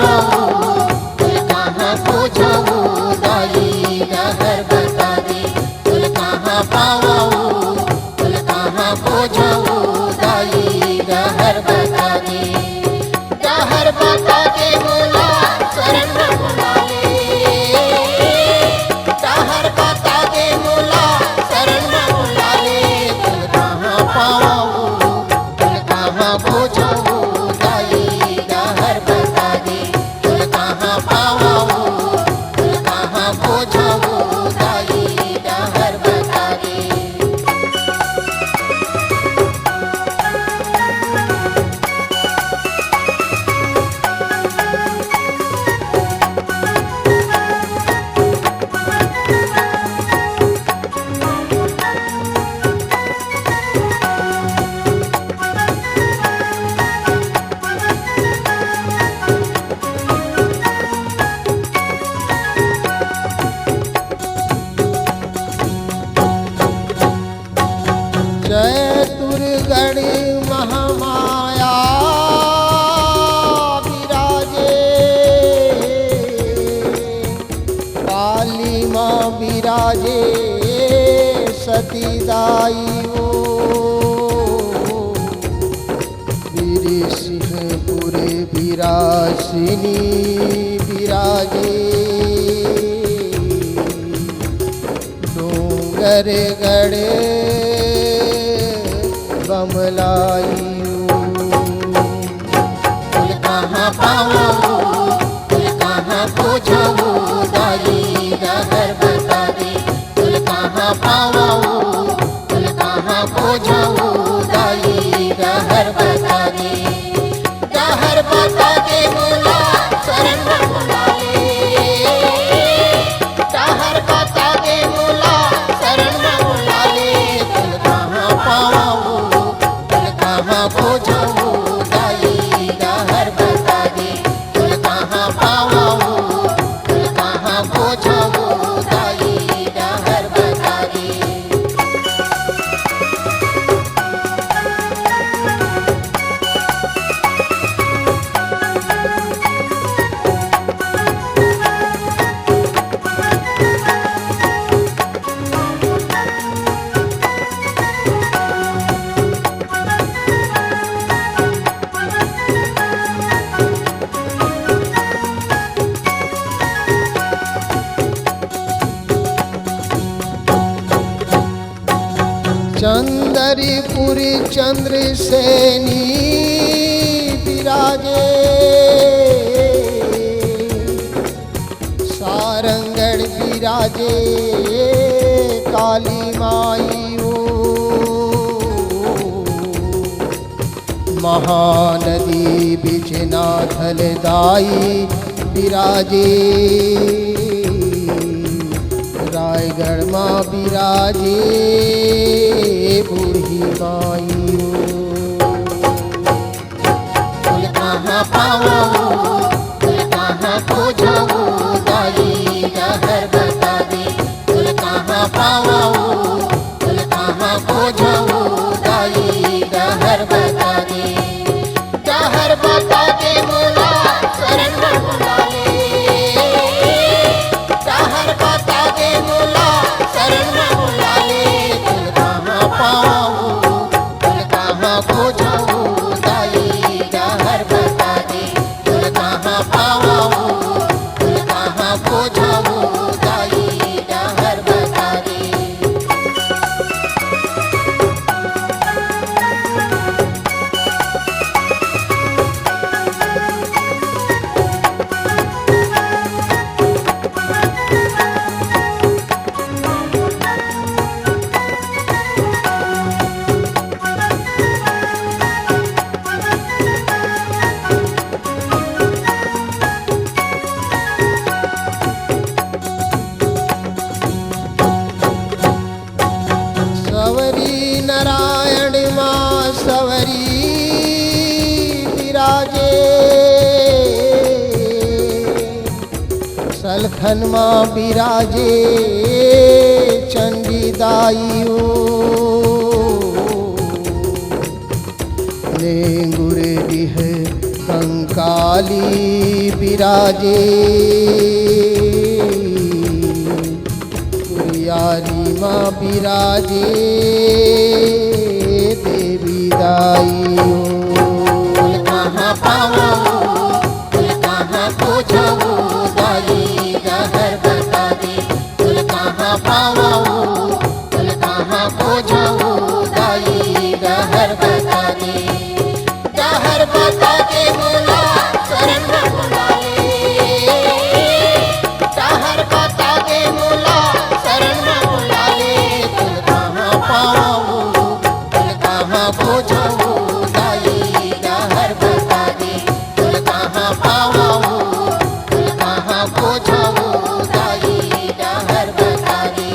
पावाऊं, कुल कहाँ खोजाऊं, दाई रहर बता दे। कुल कहाँ पावाऊं, कुल कहाँ खोजाऊं, दाई रहर बता दे। रहर बता दे मोला शरण में बुला ले। रहर बता दे मोला शरण में बुला ले। कुल कहाँ पावाऊं, कुल कहाँ खोजाऊं, दाई रहर बता दे। कुल कहाँ पावाऊं, कुल कहाँ खोजाऊं, दाई रहर बता दे। जय दुर्गणि महामाया विराजे, काली माँ विराजे सतीदाई ओ। वीर सिंहपुर विरासिनी विराजे, डोंगर गड़े बमलायू। कुल कहाँ पावाऊं, कुल कहाँ खोजाऊं, दाई रहर बता दे। कुल कहाँ पावाऊं, कुल कहाँ खोजाऊं, दाई रहर बता दे। रहर बता दे मोला शरण में बुला ले। रहर बता दे मोला शरण में बुला ले। कुल कहाँ पावाऊं, कुल कहाँ खोजाऊं, दाई रहर बता दे। कुल कहाँ पावाऊं, कुल कहाँ खोजाऊं, दाई रहर बता दे। चंदरीपुरी चंद्रसेनी विराजे, सारंगढ़ विराजे काली माई ओ। महानदी बिचनाथल दाई विराजे, रायगढ़ माँ विराजे बूढ़ी माई ओ। कुल कहाँ पावाऊं, कुल कहाँ खोजाऊं, दाई रहर बता दे। कुल कहाँ पावाऊं, कुल कहाँ खोजाऊं, दाई रहर बता दे। रहर बता दे मोला शरण में बुला ले। रहर बता दे मोला शरण में बुला ले। कुल कहाँ पावाऊं, कुल कहाँ खोजाऊं, दाई रहर बता दे। कुल कहाँ पावाऊं, कुल कहाँ खोजाऊं, दाई रहर बता दे। सवरी नारायण माँ सवरी विराजे, सलखन माँ विराजे चंडी दाई ओ। लेंगुर बिह कंकाल वाली बिराजे कुरियारी माँ बिराजे देवी दाई फूल कहाँ पाऊँ फूल कहाँ पूछूँ दाई डहर बता दे फूल कहाँ पाऊँ फूल कहाँ पूछूँ दाई डहर बता दे डहर बता दे बोला शरण में बुला ले डहर बता दे बोला शरण में बुला ले फूल कहाँ पाऊँ फूल कहाँ पूछूँ दाई डहर बता दे फूल कहाँ पाऊँ फूल कहाँ पूछूँ दाई डहर बता दे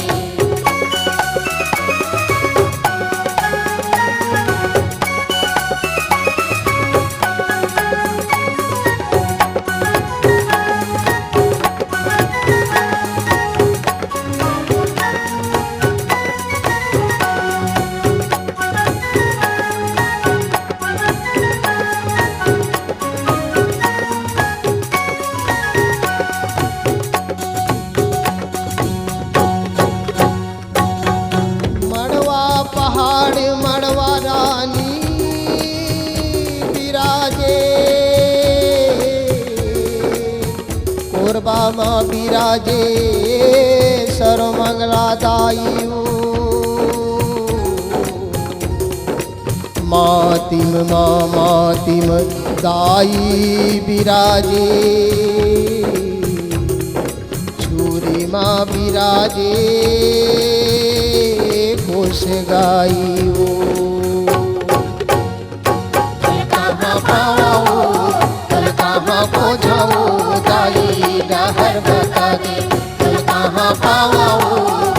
मड़वा पहाड़ मड़वा रानी बिराजे कोरबा माँ बिराजे सर्वमंगला दाई मातिम माँ मातिम दाई बिराजे छुरी माँ बिराजे खुश गाई फूल कहाँ पाऊँ फूल कहाँ पूछूँ दाई डहर बता दे फूल कहाँ पाऊँ